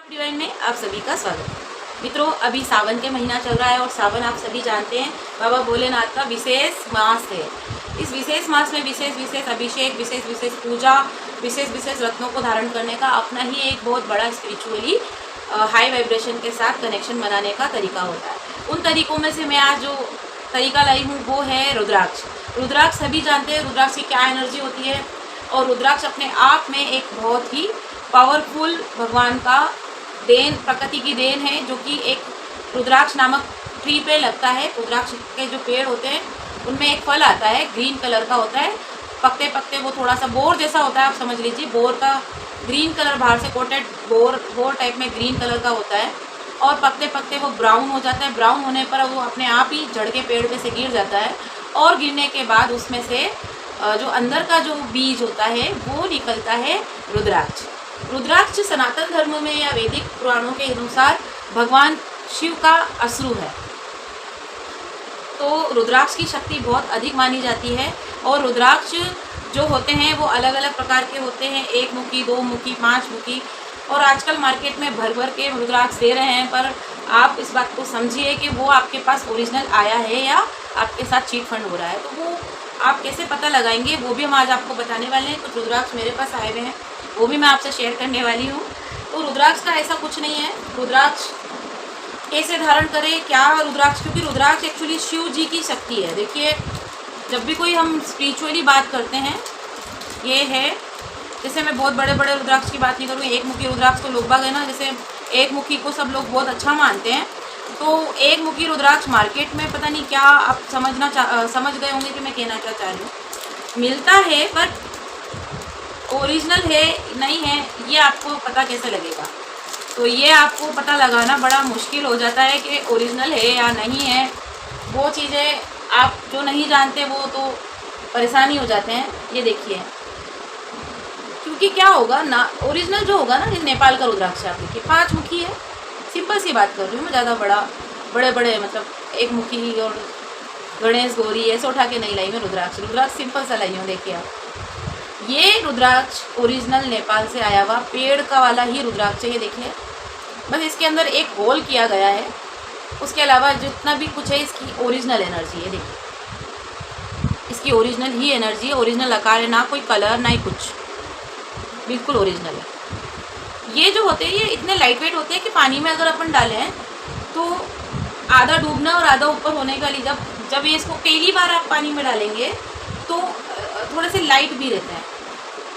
Video में आप सभी का स्वागत है। मित्रों, अभी सावन के महीना चल रहा है और सावन आप सभी जानते हैं बाबा भोलेनाथ का विशेष मास है। इस विशेष मास में विशेष अभिषेक, विशेष पूजा, विशेष रत्नों को धारण करने का अपना ही एक बहुत बड़ा स्पिरिचुअली हाई वाइब्रेशन के साथ कनेक्शन बनाने का तरीका होता है। उन तरीकों में से मैं आज जो तरीका लाई हूँ वो है रुद्राक्ष। रुद्राक्ष सभी जानते हैं रुद्राक्ष की क्या एनर्जी होती है, और रुद्राक्ष अपने आप में एक बहुत ही पावरफुल भगवान का देन, प्रकृति की देन है, जो कि एक रुद्राक्ष नामक ट्री पे लगता है। रुद्राक्ष के जो पेड़ होते हैं उनमें एक फल आता है, ग्रीन कलर का होता है, पकते पकते वो थोड़ा सा बोर जैसा होता है। आप समझ लीजिए बोर का ग्रीन कलर, बाहर से कोटेड बोर टाइप में ग्रीन कलर का होता है, और पकते पकते वो ब्राउन हो जाता है। ब्राउन होने पर वो अपने आप ही जड़ के पेड़ पे से गिर जाता है, और गिरने के बाद उसमें से जो अंदर का जो बीज होता है वो निकलता है रुद्राक्ष। रुद्राक्ष सनातन धर्म में या वैदिक पुराणों के अनुसार भगवान शिव का अश्रु है। तो रुद्राक्ष की शक्ति बहुत अधिक मानी जाती है, और रुद्राक्ष जो होते हैं वो अलग अलग प्रकार के होते हैं, 1 मुखी, 2 मुखी, 5 मुखी, और आजकल मार्केट में भर भर के रुद्राक्ष दे रहे हैं। पर आप इस बात को समझिए कि वो आपके पास ओरिजिनल आया है या आपके साथ चीट फंड हो रहा है। तो वो आप कैसे पता लगाएंगे वो भी हम आज आपको बताने वाले हैं। कुछ रुद्राक्ष मेरे पास आए हुए हैं, वो भी मैं आपसे शेयर करने वाली हूँ। तो रुद्राक्ष का ऐसा कुछ नहीं है। रुद्राक्ष कैसे धारण करें, क्या रुद्राक्ष, क्योंकि रुद्राक्ष एक्चुअली शिव जी की शक्ति है। देखिए, जब भी कोई हम स्पिरिचुअली बात करते हैं, ये है, जैसे मैं बहुत बड़े बड़े रुद्राक्ष की बात नहीं करूँ, 1 मुखी रुद्राक्ष तो लोग बाग है ना, जैसे 1 मुखी को सब लोग बहुत अच्छा मानते हैं। तो 1 मुखी रुद्राक्ष मार्केट में पता नहीं क्या आप समझ गए होंगे कि मैं कहना क्या चाह रही हूँ, मिलता है, पर ओरिजिनल है नहीं है ये आपको पता कैसे लगेगा। तो ये आपको पता लगाना बड़ा मुश्किल हो जाता है कि ओरिजिनल है या नहीं है। वो चीज़ें आप जो नहीं जानते वो तो परेशानी हो जाते हैं। ये देखिए, क्योंकि क्या होगा ना, ओरिजिनल जो होगा ना, नेपाल का रुद्राक्ष आप देखिए 5 मुखी है। सिंपल सी बात कर रही हूँ मैं, ज़्यादा बड़े मतलब 1 मुखी और गणेश गौरी ऐसे उठा के नहीं लाई मैं रुद्राक्ष सिंपल सा लाई हूँ। देखिए आप, ये रुद्राक्ष ओरिजिनल नेपाल से आया हुआ पेड़ का वाला ही रुद्राक्ष है। ये देखिए, बस इसके अंदर एक होल किया गया है, उसके अलावा जितना भी कुछ है इसकी ओरिजिनल एनर्जी है। देखिए, इसकी ओरिजिनल ही एनर्जी है, ओरिजिनल आकार है, ना कोई कलर ना ही कुछ, बिल्कुल ओरिजिनल है। ये जो होते हैं ये इतने लाइट वेट होते हैं कि पानी में अगर अपन डालें तो आधा डूबना और आधा ऊपर होने का लिए, जब ये इसको पहली बार आप पानी में डालेंगे तो थोड़े से लाइट भी रहते हैं।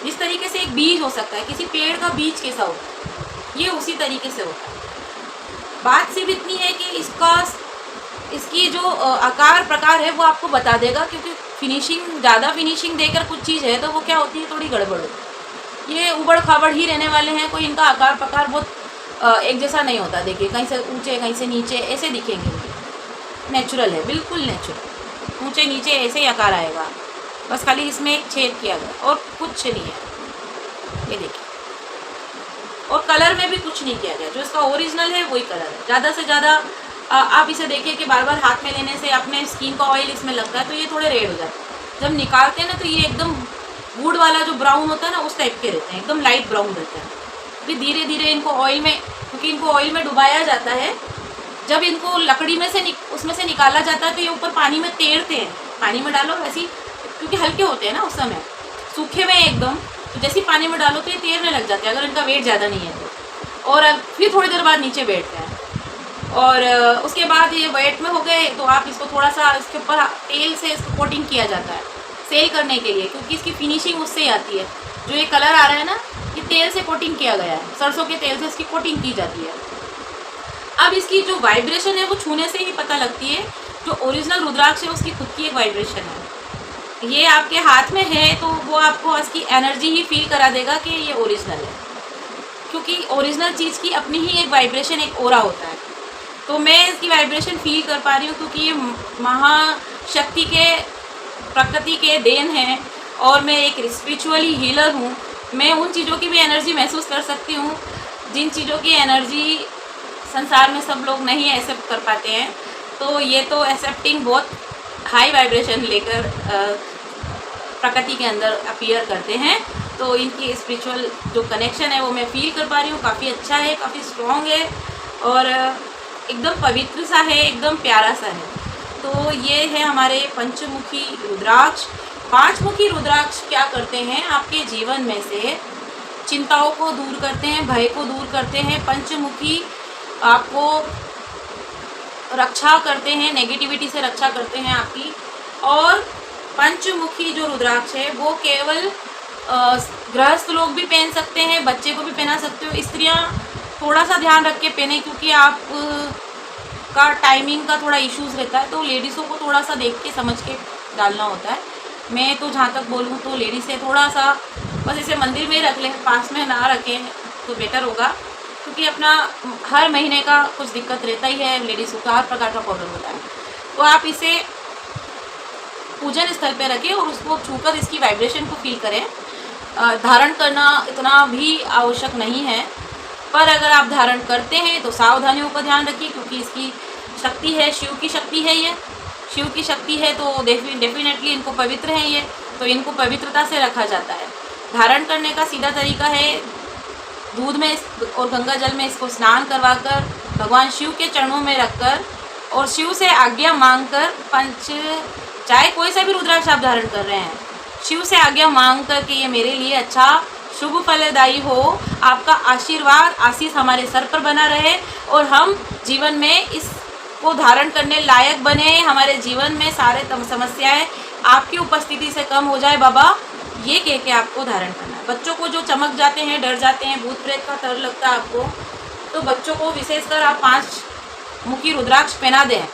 जिस तरीके से एक बीज हो सकता है, किसी पेड़ का बीज कैसा होता है, ये उसी तरीके से होता है। बात सिर्फ इतनी है कि इसकी जो आकार प्रकार है वो आपको बता देगा, क्योंकि ज़्यादा फिनिशिंग देकर कुछ चीज़ है तो वो क्या होती है, थोड़ी गड़बड़ होती है। ये उबड़ खाबड़ ही रहने वाले हैं, कोई इनका आकार प्रकार बहुत एक जैसा नहीं होता। देखिए, कहीं से ऊंचे कहीं से नीचे ऐसे दिखेंगे। नेचुरल है, बिल्कुल नेचुरल, ऊंचे नीचे ऐसे ही आकार आएगा, बस खाली इसमें एक छेद किया गया और कुछ नहीं है। ये देखिए, और कलर में भी कुछ नहीं किया गया, जो इसका ओरिजिनल है वही कलर है। ज़्यादा से ज़्यादा आप इसे देखिए कि बार बार हाथ में लेने से अपने स्किन का ऑयल इसमें लगता है तो ये थोड़े रेड हो जाते हैं। जब निकालते हैं ना तो ये एकदम वुड वाला जो ब्राउन होता है ना उस टाइप के रहते हैं, एकदम लाइट ब्राउन रहते हैं। फिर धीरे धीरे इनको ऑयल में, क्योंकि इनको ऑयल में डुबाया जाता है, जब इनको लकड़ी में से उसमें से निकाला जाता है तो ये ऊपर पानी में तैरते हैं। पानी में डालो वैसे ही, क्योंकि हल्के होते हैं ना उस समय, सूखे में एकदम, तो जैसे पानी में डालो तो ये तैरने लग जाते हैं अगर इनका वेट ज़्यादा नहीं है तो। और फिर थोड़ी देर बाद नीचे बैठते हैं, और उसके बाद ये वेट में हो गए तो आप इसको थोड़ा सा इसके ऊपर तेल से इसको कोटिंग किया जाता है सेल करने के लिए, क्योंकि इसकी फिनिशिंग उससे ही आती है। जो ये कलर आ रहा है ना, ये तेल से कोटिंग किया गया है, सरसों के तेल से इसकी कोटिंग की जाती है। अब इसकी जो वाइब्रेशन है वो छूने से ही पता लगती है। जो ओरिजिनल रुद्राक्ष है उसकी खुद की एक वाइब्रेशन है। ये आपके हाथ में है तो वो आपको इसकी एनर्जी ही फील करा देगा कि ये ओरिजिनल है, क्योंकि ओरिजिनल चीज़ की अपनी ही एक वाइब्रेशन, एक ओरा होता है। तो मैं इसकी वाइब्रेशन फील कर पा रही हूँ, क्योंकि ये महाशक्ति के, प्रकृति के देन है, और मैं एक स्पिरिचुअली हीलर हूँ। मैं उन चीज़ों की भी एनर्जी महसूस कर सकती हूँ जिन चीज़ों की एनर्जी संसार में सब लोग नहीं एक्सेप्ट कर पाते हैं। तो ये तो एक्सेप्टिंग बहुत हाई वाइब्रेशन लेकर प्रकृति के अंदर अपीयर करते हैं। तो इनकी स्पिरिचुअल जो कनेक्शन है वो मैं फील कर पा रही हूँ, काफ़ी अच्छा है, काफ़ी स्ट्रॉन्ग है और एकदम पवित्र सा है, एकदम प्यारा सा है। तो ये है हमारे पंचमुखी रुद्राक्ष। पांचमुखी रुद्राक्ष क्या करते हैं, आपके जीवन में से चिंताओं को दूर करते हैं, भय को दूर करते हैं। पंचमुखी आपको रक्षा करते हैं, नेगेटिविटी से रक्षा करते हैं आपकी। और पंचमुखी जो रुद्राक्ष है वो केवल गृहस्थ लोग भी पहन सकते हैं, बच्चे को भी पहना सकते हो। स्त्रियां थोड़ा सा ध्यान रख के पहने, क्योंकि आप का टाइमिंग का थोड़ा इश्यूज रहता है, तो लेडीज़ों को थोड़ा सा देख के समझ के डालना होता है। मैं तो जहाँ तक बोलूँ तो लेडीज़ से थोड़ा सा बस इसे मंदिर में ही रख लें, पास में ना रखें तो बेटर होगा, क्योंकि अपना हर महीने का कुछ दिक्कत रहता ही है, लेडीज़ को हर प्रकार का प्रॉब्लम होता है। तो आप इसे पूजन स्थल पे रखें और उसको छूकर इसकी वाइब्रेशन को फील करें। धारण करना इतना भी आवश्यक नहीं है, पर अगर आप धारण करते हैं तो सावधानियों का ध्यान रखिए, क्योंकि इसकी शक्ति है, शिव की शक्ति है, ये शिव की शक्ति है, तो डेफिनेटली इनको पवित्र है ये, तो इनको पवित्रता से रखा जाता है। धारण करने का सीधा तरीका है दूध में और गंगा जल में इसको स्नान करवाकर भगवान शिव के चरणों में रखकर और शिव से आज्ञा मांगकर चाहे कोई सा भी रुद्राक्ष आप धारण कर रहे हैं, शिव से आज्ञा मांग कर कि ये मेरे लिए अच्छा शुभ फलदायी हो, आपका आशीर्वाद आशीष हमारे सर पर बना रहे और हम जीवन में इसको धारण करने लायक बने, हमारे जीवन में सारे समस्याएं आपकी उपस्थिति से कम हो जाए बाबा, ये कह के आपको धारण करना है। बच्चों को जो चमक जाते हैं, डर जाते हैं, भूत प्रेत का डर लगता है आपको, तो बच्चों को विशेषकर आप 5 मुखी रुद्राक्ष पहना दें।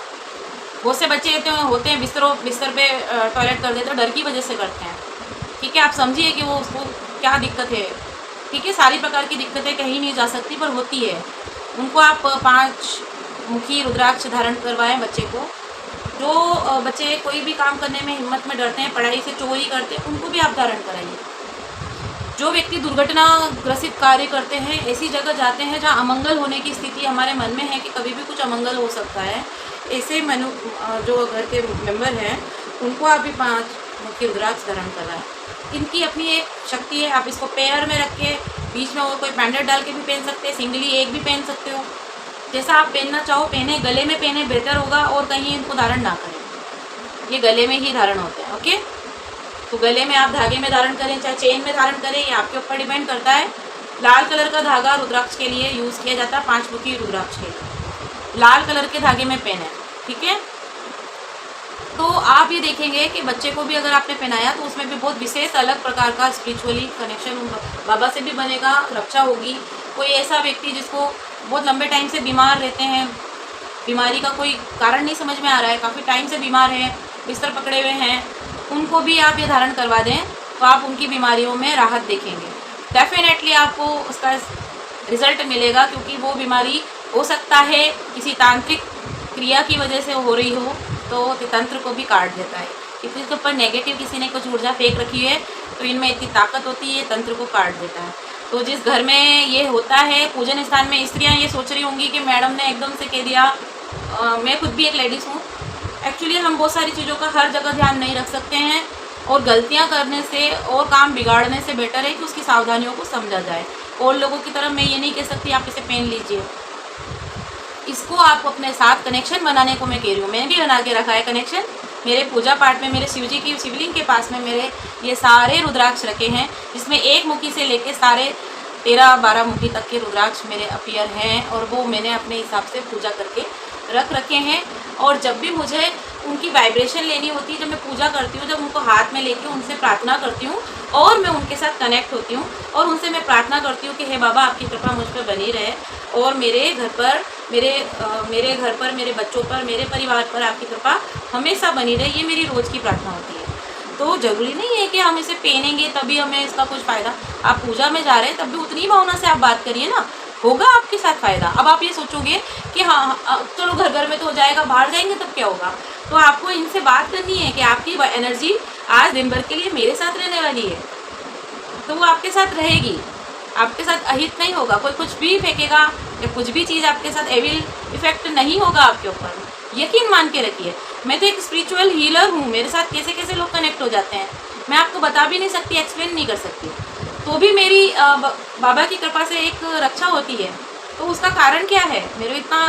बहुत से बच्चे होते हैं बिस्तर पे टॉयलेट कर देते हैं, डर की वजह से करते हैं। ठीक है, आप समझिए कि वो उसको क्या दिक्कत है। ठीक है, सारी प्रकार की दिक्कतें कहीं नहीं जा सकती, पर होती है। उनको आप 5 मुखी रुद्राक्ष धारण करवाएं बच्चे को। जो बच्चे कोई भी काम करने में हिम्मत में डरते हैं, पढ़ाई से चोरी करते हैं, उनको भी आप धारण कराइए। जो व्यक्ति दुर्घटना ग्रसित कार्य करते हैं, ऐसी जगह जाते हैं जहाँ अमंगल होने की स्थिति हमारे मन में है कि कभी भी कुछ अमंगल हो सकता है, ऐसे जो घर के मेंबर हैं उनको आप भी 5 मुखी रुद्राक्ष धारण कराएं। इनकी अपनी एक शक्ति है, आप इसको पैर में रख के बीच में और कोई पैंडेट डाल के भी पहन सकते हैं, सिंगली एक भी पहन सकते हो, जैसा आप पहनना चाहो पहने। गले में पहने बेहतर होगा, और कहीं इनको धारण ना करें, ये गले में ही धारण होते हैं। ओके, तो गले में आप धागे में धारण करें, चाहे चेन में धारण करें, ये आपके ऊपर डिपेंड करता है। लाल कलर का धागा रुद्राक्ष के लिए यूज़ किया जाता है, 5 मुखी रुद्राक्ष के लिए लाल कलर के धागे में पहने। ठीक है, तो आप ये देखेंगे कि बच्चे को भी अगर आपने पहनाया तो उसमें भी बहुत विशेष अलग प्रकार का स्पिरिचुअली कनेक्शन बाबा से भी बनेगा, रक्षा होगी। कोई ऐसा व्यक्ति जिसको बहुत लंबे टाइम से बीमार रहते हैं, बीमारी का कोई कारण नहीं समझ में आ रहा है, काफ़ी टाइम से बीमार हैं, बिस्तर पकड़े हुए हैं, उनको भी आप ये धारण करवा दें तो आप उनकी बीमारियों में राहत देखेंगे। डेफिनेटली आपको उसका रिजल्ट मिलेगा, क्योंकि वो बीमारी हो सकता है किसी तांत्रिक क्रिया की वजह से हो रही हो, तो तंत्र को भी काट देता है। क्योंकि इसके ऊपर नेगेटिव किसी ने कुछ ऊर्जा फेंक रखी है, तो इनमें इतनी ताकत होती है, तंत्र को काट देता है। तो जिस घर में ये होता है, पूजन स्थान में स्त्रियाँ ये सोच रही होंगी कि मैडम ने एकदम से कह दिया, मैं खुद भी एक लेडीज़ हूँ। एक्चुअली हम बहुत सारी चीज़ों का हर जगह ध्यान नहीं रख सकते हैं, और गलतियाँ करने से और काम बिगाड़ने से बेटर है कि उसकी सावधानियों को समझा जाए। और लोगों की तरफ मैं ये नहीं कह सकती आप इसे पहन लीजिए, इसको आप अपने साथ कनेक्शन बनाने को मैं कह रही हूँ। मैंने भी बना के रखा है कनेक्शन, मेरे पूजा पाठ में मेरे शिवजी की शिवलिंग के पास में मेरे ये सारे रुद्राक्ष रखे हैं, जिसमें 1 मुखी से लेके सारे 13-12 मुखी तक के रुद्राक्ष मेरे अपीयर हैं, और वो मैंने अपने हिसाब से पूजा करके रख रखे हैं। और जब भी मुझे उनकी वाइब्रेशन लेनी होती है, जब मैं पूजा करती हूँ, जब उनको हाथ में लेके उनसे प्रार्थना करती हूँ और मैं उनके साथ कनेक्ट होती हूँ, और उनसे मैं प्रार्थना करती हूँ कि हे बाबा आपकी कृपा मुझ पर बनी रहे, और मेरे घर पर मेरे बच्चों पर, मेरे परिवार पर आपकी कृपा हमेशा बनी रहे, ये मेरी रोज़ की प्रार्थना होती है। तो ज़रूरी नहीं है कि हम इसे पहनेंगे तभी हमें इसका कुछ फ़ायदा। आप पूजा में जा रहे हैं तब भी उतनी भावना से आप बात करिए ना, होगा आपके साथ फ़ायदा। अब आप ये सोचोगे कि हाँ चलो घर घर में तो हो जाएगा, बाहर जाएंगे तब क्या होगा, तो आपको इनसे बात करनी है कि आपकी एनर्जी आज दिन भर के लिए मेरे साथ रहने वाली है, तो वो आपके साथ रहेगी, आपके साथ अहित नहीं होगा। कोई कुछ भी फेंकेगा या कुछ भी चीज़ आपके साथ एविल इफेक्ट नहीं होगा आपके ऊपर, यकीन मान के रखिए। मैं तो एक स्पिरिचुअल हीलर हूँ, मेरे साथ कैसे कैसे लोग कनेक्ट हो जाते हैं मैं आपको बता भी नहीं सकती, एक्सप्लेन नहीं कर सकती। तो भी मेरी बाबा की कृपा से एक रक्षा होती है। तो उसका कारण क्या है? मेरे इतना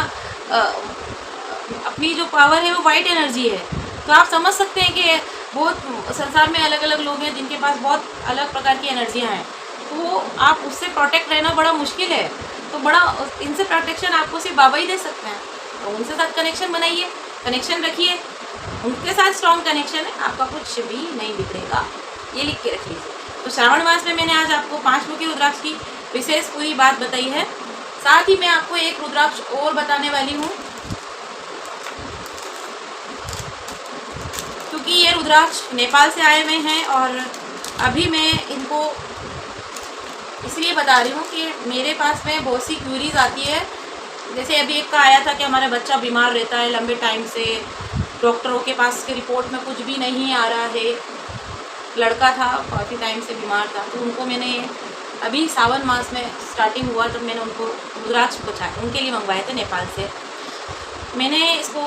अपनी जो पावर है वो वाइट एनर्जी है। तो आप समझ सकते हैं कि बहुत संसार में अलग अलग लोग हैं जिनके पास बहुत अलग प्रकार की एनर्जियाँ हैं। तो आप उससे प्रोटेक्ट रहना बड़ा मुश्किल है। तो बड़ा इनसे प्रोटेक्शन आपको सिर्फ बाबा ही दे सकते हैं। तो उनसे साथ कनेक्शन बनाइए, कनेक्शन रखिए, उनके साथ स्ट्रॉन्ग कनेक्शन है, आपका कुछ भी नहीं बिगड़ेगा। ये लिख के रख लीजिए। तो श्रावण मास में मैंने आज आपको 5 मुखी रुद्राक्ष की विशेष पूरी बात बताई है। साथ ही मैं आपको एक रुद्राक्ष और बताने वाली हूँ, क्योंकि ये रुद्राक्ष नेपाल से आए हुए हैं और अभी मैं इनको इसलिए बता रही हूँ कि मेरे पास में बहुत सी क्यूरीज आती है। जैसे अभी एक का आया था कि हमारा बच्चा बीमार रहता है लंबे टाइम से, डॉक्टरों के पास के रिपोर्ट में कुछ भी नहीं आ रहा है, लड़का था काफ़ी टाइम से बीमार था। तो उनको मैंने अभी सावन मास में स्टार्टिंग हुआ तब मैंने उनको रुद्राक्ष उनके लिए मंगवाए थे नेपाल से। मैंने इसको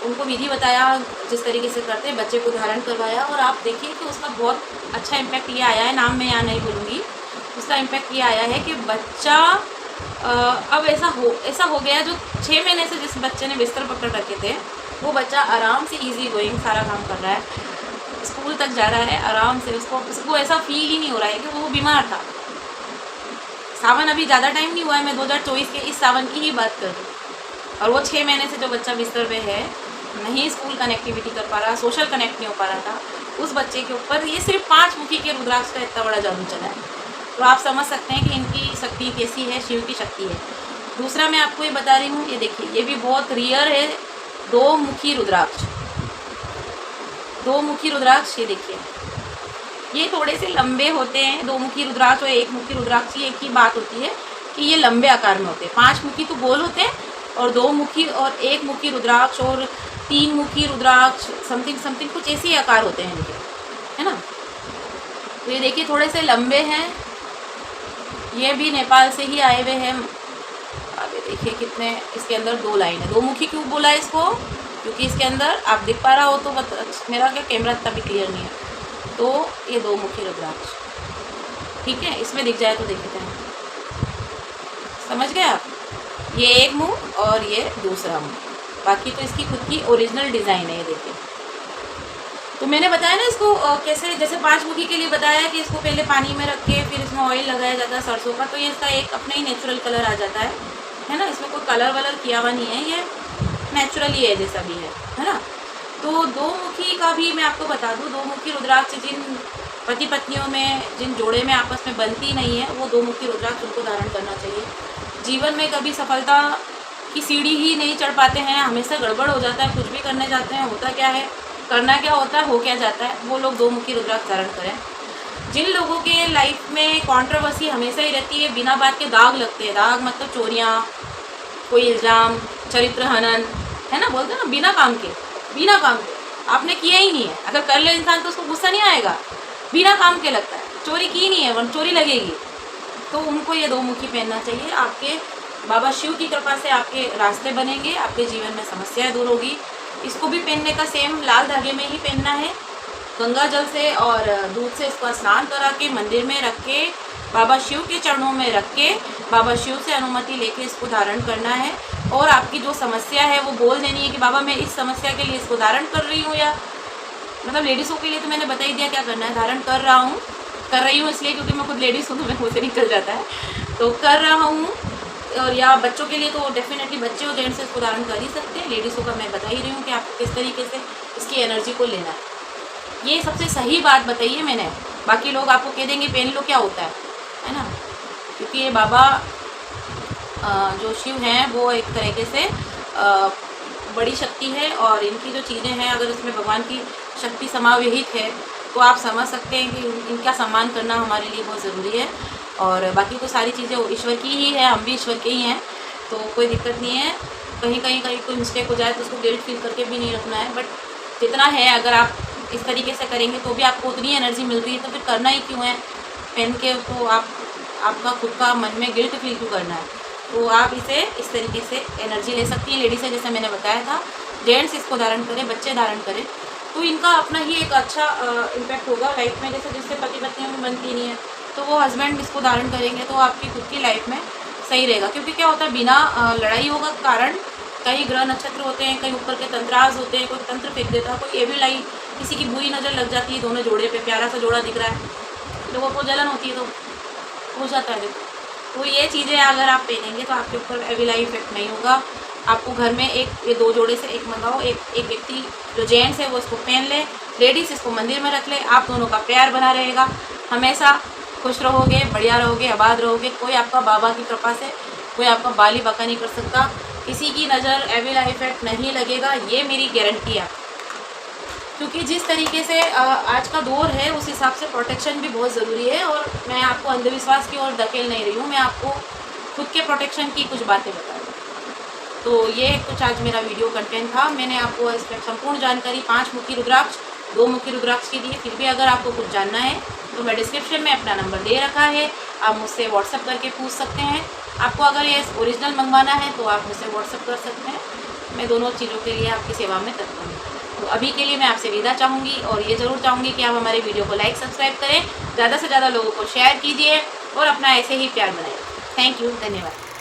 उनको विधि बताया जिस तरीके से करते हैं, बच्चे को धारण करवाया और आप देखिए कि उसका बहुत अच्छा इम्पैक्ट ये आया है। नाम मैं यहाँ नहीं बोलूँगी, उसका इम्पैक्ट ये आया है कि बच्चा अब ऐसा हो गया जो 6 महीने से जिस बच्चे ने बिस्तर पकड़ रखे थे वो बच्चा आराम से इजी गोइंग सारा काम कर रहा है, स्कूल तक जा रहा है आराम से। उसको ऐसा फील ही नहीं हो रहा है कि वो बीमार था। सावन अभी ज़्यादा टाइम नहीं हुआ है, मैं 2024 के इस सावन की ही बात कर रही हूँ। और वो 6 महीने से जो बच्चा बिस्तर पे है, नहीं स्कूल कनेक्टिविटी कर पा रहा, सोशल कनेक्ट नहीं हो पा रहा था, उस बच्चे के ऊपर ये सिर्फ 5 मुखी के रुद्राक्ष का इतना बड़ा जादू चला है। तो आप समझ सकते हैं कि इनकी शक्ति कैसी है, शिव की शक्ति है। दूसरा मैं आपको ये बता रही हूँ, ये देखिए ये भी बहुत रियर है, 2 मुखी रुद्राक्ष। 2 मुखी रुद्राक्ष ये देखिए, ये थोड़े से लंबे होते हैं। 2 मुखी रुद्राक्ष और 1 मुखी रुद्राक्ष की एक ही बात होती है कि ये लंबे आकार में होते हैं। 5 मुखी तो गोल होते हैं और 2 मुखी और 1 मुखी रुद्राक्ष और 3 मुखी रुद्राक्ष समथिंग कुछ ऐसे ही आकार होते हैं इनके, है ना। तो ये देखिए थोड़े से लंबे हैं, ये भी नेपाल से ही आए हुए हैं। अब ये देखिए कितने, इसके अंदर 2 लाइन है। 2 मुखी क्यों बोला है इसको? क्योंकि इसके अंदर आप दिख पा रहा हो तो मेरा क्या कैमरा इतना भी क्लियर नहीं है। तो ये 2 मुखी रुद्राक्ष, ठीक है, इसमें दिख जाए तो देखते हैं, समझ गए आप। ये एक मुंह और ये दूसरा मुंह, बाकी तो इसकी खुद की ओरिजिनल डिज़ाइन है। ये देखिए, तो मैंने बताया ना इसको कैसे, जैसे 5 मुखी के लिए बताया कि इसको पहले पानी में रख के फिर इसमें ऑयल लगाया जाता है सरसों का, तो ये इसका एक अपना ही नेचुरल कलर आ जाता है ना। इसमें कोई कलर वलर किया हुआ नहीं है, ये नेचुरली है जैसा भी है ना। तो 2 मुखी का भी मैं आपको बता दूँ, 2 मुखी रुद्राक्ष जिन पति पत्नियों में, जिन जोड़े में आपस में बनती नहीं है, वो 2 मुखी रुद्राक्ष उनको धारण करना चाहिए। जीवन में कभी सफलता की सीढ़ी ही नहीं चढ़ पाते हैं, हमेशा गड़बड़ हो जाता है, कुछ भी करने जाते हैं होता क्या है, करना क्या होता है, हो क्या जाता है, वो लोग 2 मुखी रुद्राक्ष धारण करें। जिन लोगों के लाइफ में कंट्रोवर्सी हमेशा ही रहती है, बिना बात के दाग लगते हैं, दाग मतलब चोरियाँ, कोई इल्ज़ाम, चरित्र हनन, है ना, बोलते हैं ना, बिना काम के आपने किया ही नहीं है। अगर कर ले इंसान तो उसको गुस्सा नहीं आएगा, बिना काम के लगता है, चोरी की नहीं है वन चोरी लगेगी। तो उनको ये 2 मुखी पहनना चाहिए। आपके बाबा शिव की कृपा से आपके रास्ते बनेंगे, आपके जीवन में समस्याएं दूर होगी। इसको भी पहनने का सेम लाल धागे में ही पहनना है, गंगा जल से और दूध से इसको स्नान करा के मंदिर में रख के, बाबा शिव के चरणों में रख के, बाबा शिव से अनुमति लेके इसको धारण करना है। और आपकी जो समस्या है वो बोल देनी है कि बाबा मैं इस समस्या के लिए इसको धारण कर रही हूँ, या मतलब लेडीज़ों के लिए तो मैंने बता ही दिया क्या करना है, धारण कर रही हूँ इसलिए क्योंकि मैं खुद लेडीज़ हूँ तो मैं मुझसे निकल जाता है, तो कर रहा हूँ। और या बच्चों के लिए तो डेफिनेटली बच्चे और जेंट्स इसको धारण कर ही सकते हैं। लेडीज़ों का मैं बता ही रही हूँ कि आपको किस तरीके से इसकी एनर्जी को लेना है। ये सबसे सही बात बताई है मैंने, बाकी लोग आपको कह देंगे पहन लो क्या होता है ना। क्योंकि ये बाबा जो शिव हैं वो एक तरीके से बड़ी शक्ति है और इनकी जो चीज़ें हैं अगर इसमें भगवान की शक्ति समाविहित है तो आप समझ सकते हैं कि इनका सम्मान करना हमारे लिए बहुत ज़रूरी है। और बाकी तो सारी चीज़ें ईश्वर की ही है, हम भी ईश्वर के ही हैं, तो कोई दिक्कत नहीं है। कहीं कोई मिस्टेक हो जाए तो उसको गिल्ट फील करके भी नहीं रखना है। बट जितना है अगर आप इस तरीके से करेंगे तो भी आपको उतनी एनर्जी मिल रही है, तो फिर करना ही क्यों है पहन के, तो आपका खुद का मन में गिल्ट फील क्यों करना है। तो आप इसे इस तरीके से एनर्जी ले सकती हैं। लेडीज़ है जैसे मैंने बताया था, जेंट्स इसको धारण करें, बच्चे धारण करें, तो इनका अपना ही एक अच्छा इम्पैक्ट होगा लाइफ में। जैसे जिससे पति पत्नियों में बनती नहीं है तो वो हस्बैंड इसको धारण करेंगे तो आपकी खुद की लाइफ में सही रहेगा। क्योंकि क्या होता है, बिना लड़ाई होगा कारण कई ग्रह नक्षत्र होते हैं, कई ऊपर के तंत्राज होते हैं, कोई तंत्र फेंक देता है, कोई एविल आई, किसी की बुरी नज़र लग जाती है दोनों जोड़े पे, प्यारा सा जोड़ा दिख रहा है, लोगों को जलन होती है तो हो जाता है। देखो तो ये चीज़ें अगर आप पहनेंगे तो आपके ऊपर एविल आई इफेक्ट नहीं होगा। आपको घर में ये 2 जोड़े से एक मंगाओ, एक व्यक्ति जो जेंट्स है वो इसको पहन ले, लेडीज़ इसको मंदिर में रख ले, आप दोनों का प्यार बना रहेगा, हमेशा खुश रहोगे, बढ़िया रहोगे, आबाद रहोगे। कोई आपका बाबा की कृपा से कोई आपका बाली बाका नहीं कर सकता, किसी की नज़र एविल आई इफेक्ट नहीं लगेगा, ये मेरी गारंटी है। क्योंकि जिस तरीके से आज का दौर है उस हिसाब से प्रोटेक्शन भी बहुत ज़रूरी है। और मैं आपको अंधविश्वास की ओर धकेल नहीं रही हूँ, मैं आपको खुद के प्रोटेक्शन की कुछ बातें बता रही हूँ। तो ये कुछ आज मेरा वीडियो कंटेंट था। मैंने आपको इस पर संपूर्ण जानकारी 5 मुखी रुद्राक्ष, 2 मुखी रुद्राक्ष की दी है। फिर भी अगर आपको कुछ जानना है तो मैं डिस्क्रिप्शन में अपना नंबर दे रखा है, आप मुझसे व्हाट्सअप करके पूछ सकते हैं। आपको अगर ये ओरिजिनल मंगवाना है तो आप मुझसे व्हाट्सअप कर सकते हैं, मैं दोनों चीज़ों के लिए आपकी सेवा में तत्पर हूँ। तो अभी के लिए मैं आपसे विदा चाहूँगी और ये ज़रूर चाहूँगी कि आप हमारे वीडियो को लाइक सब्सक्राइब करें, ज़्यादा से ज़्यादा लोगों को शेयर कीजिए और अपना ऐसे ही प्यार बनाएं। थैंक यू, धन्यवाद।